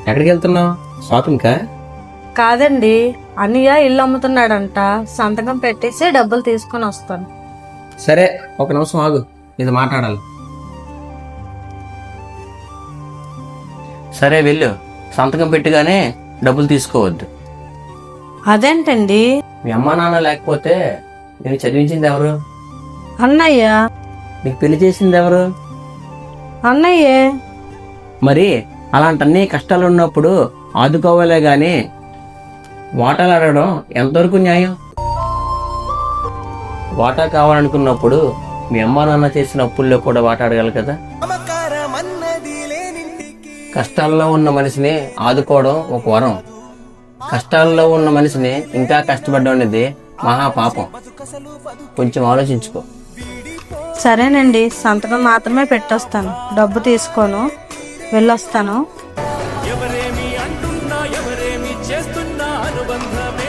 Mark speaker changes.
Speaker 1: ఎక్కడికి వెళ్తున్నావు? షాపింగ్కా?
Speaker 2: కాదండి, అన్నయ్య ఇల్లు అమ్ముతున్నాడంట. సంతకం పెట్టేసి డబ్బులు తీసుకొని వస్తాను.
Speaker 1: సరే, ఒక నిమిషం ఆగు, ఇది మాట్లాడాలి. సరే వెళ్ళు, సంతకం పెట్టగానే డబ్బులు తీసుకోవద్దు.
Speaker 2: అదేంటండి?
Speaker 1: మీ అమ్మా నాన్న లేకపోతే నేను చదివించింది ఎవరు?
Speaker 2: అన్నయ్య.
Speaker 1: నీకు పెళ్లి చేసింది ఎవరు?
Speaker 2: అన్నయ్యే.
Speaker 1: మరి అలాంటి కష్టాలు ఉన్నప్పుడు ఆదుకోవాలే గాని వాటాలు అడగడం ఎంతవరకు న్యాయం? వాటా కావాలనుకున్నప్పుడు మీ అమ్మా నాన్న చేసిన అప్పుల్లో కూడా వాటా అడగాలి కదా. కష్టాల్లో ఉన్న మనిషిని ఆదుకోవడం ఒక వరం. కష్టాల్లో ఉన్న మనిషిని ఇంకా కష్టపడడం అనేది మహాపాపం. కొంచెం ఆలోచించుకో.
Speaker 2: సరేనండి, సంతకం మాత్రమే పెట్టొస్తాను, డబ్బు తీసుకోను. వెళ్ళొస్తాను.
Speaker 3: ఎవరేమి అంటున్నా ఎవరేమి చేస్తున్నా అనుబంధమే